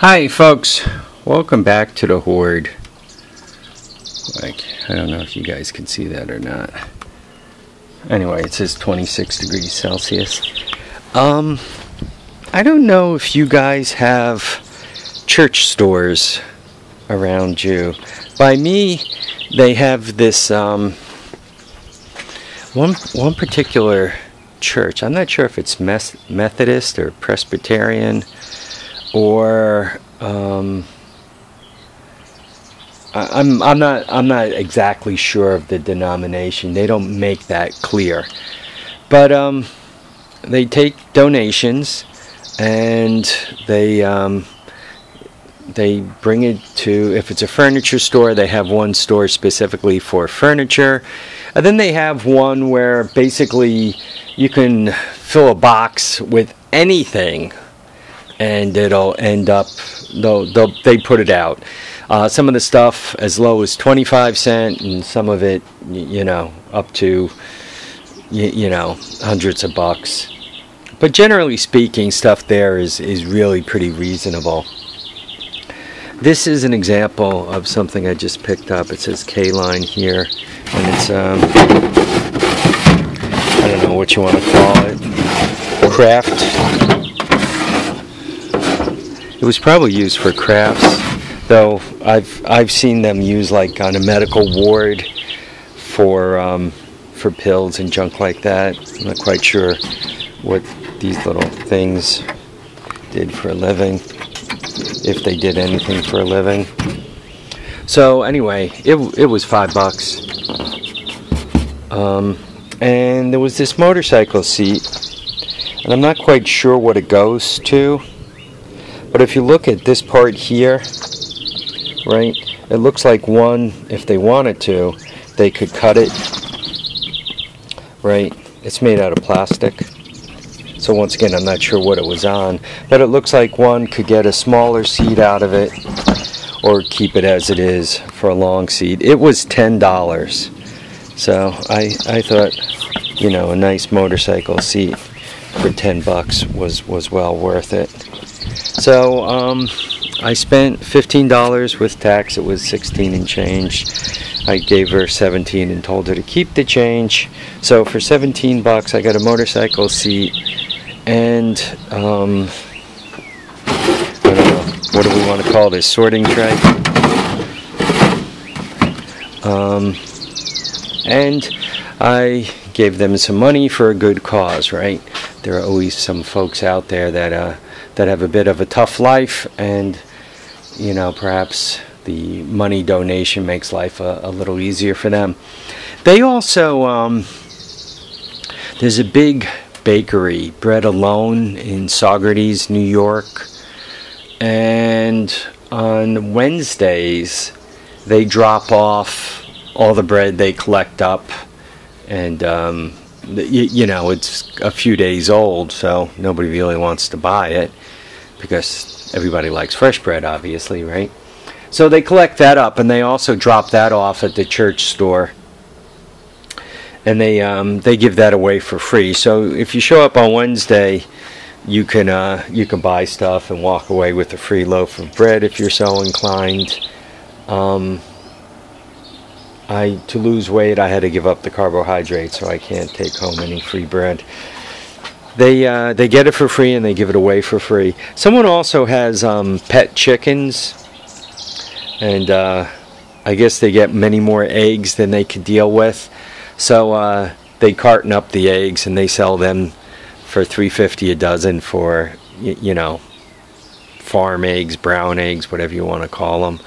Hi folks, welcome back to the Hoard. I don't know if you guys can see that or not. Anyway, it says 26 degrees Celsius. I don't know if you guys have church stores around you. By me, they have this one particular church. I'm not sure if it's Methodist or Presbyterian, or I'm not exactly sure of the denomination. They don't make that clear, but they take donations and they bring it to, if it's a furniture store, they have one store specifically for furniture, and then they have one where basically you can fill a box with anything and it'll end up, they put it out. Some of the stuff as low as 25 cents, and some of it, up to, hundreds of bucks. But generally speaking, stuff there is really pretty reasonable. This is an example of something I just picked up. It says K-line here, and it's, I don't know what you want to call it, craft. It was probably used for crafts, though I've seen them used like on a medical ward for pills and junk like that. I'm not quite sure what these little things did for a living, if they did anything for a living. So anyway, it was $5. And there was this motorcycle seat, and I'm not quite sure what it goes to. But if you look at this part here, right, it looks like one, if they wanted to, they could cut it, right? It's made out of plastic. So once again, I'm not sure what it was on, but it looks like one could get a smaller seat out of it or keep it as it is for a long seat. It was $10. So I thought, a nice motorcycle seat for $10 was well worth it. So I spent $15 with tax. It was 16 and change. I gave her 17 and told her to keep the change. So for $17 I got a motorcycle seat and I don't know, what do we want to call this, sorting tray? And I gave them some money for a good cause, right? There are always some folks out there that have a bit of a tough life, and perhaps the money donation makes life a little easier for them. They also, there's a big bakery, Bread Alone, in Saugerties, New York, and on Wednesdays they drop off all the bread they collect up, and it's a few days old, so nobody really wants to buy it because everybody likes fresh bread, obviously, right? So they collect that up, and they also drop that off at the church store, and they give that away for free. So if you show up on Wednesday, you can buy stuff and walk away with a free loaf of bread if you're so inclined. To lose weight, I had to give up the carbohydrates, so I can't take home any free bread. They get it for free and they give it away for free. Someone also has pet chickens, and I guess they get many more eggs than they could deal with. So they carton up the eggs and they sell them for $3.50 a dozen for farm eggs, brown eggs, whatever you want to call them.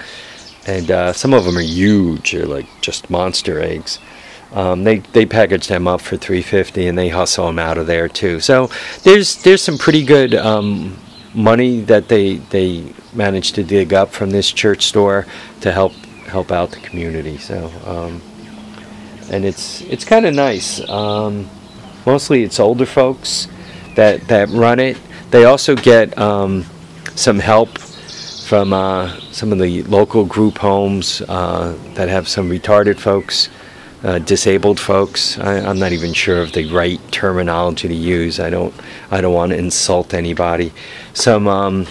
And some of them are huge. They're like just monster eggs. They package them up for $3.50 and they hustle them out of there too. So there's some pretty good money that they managed to dig up from this church store to help out the community. So and it's kind of nice. Mostly it's older folks that run it. They also get some help from some of the local group homes that have some retarded folks, disabled folks. I'm not even sure of the right terminology to use. I don't want to insult anybody. Some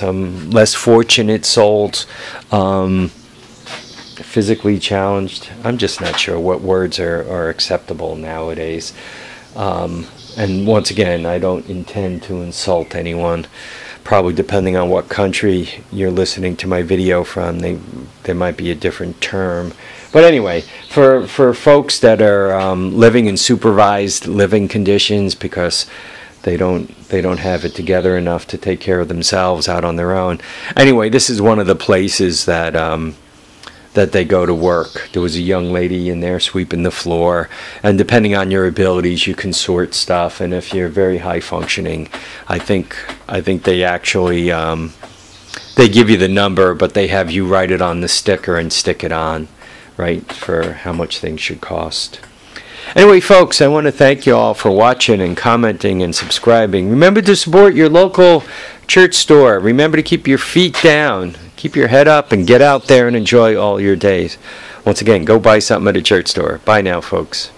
less fortunate souls, physically challenged. I'm just not sure what words are acceptable nowadays. And once again, I don't intend to insult anyone. Probably depending on what country you're listening to my video from, there might be a different term. But anyway, for folks that are living in supervised living conditions because they don't have it together enough to take care of themselves out on their own. Anyway, this is one of the places that that they go to work. There was a young lady in there sweeping the floor, and depending on your abilities, you can sort stuff. And if you're very high functioning, I think they actually they give you the number, but they have you write it on the sticker and stick it on, right, for how much things should cost. Anyway, folks, I want to thank you all for watching and commenting and subscribing. Remember to support your local church store. Remember to keep your feet down, keep your head up, and get out there and enjoy all your days. Once again, go buy something at a church store. Bye now, folks.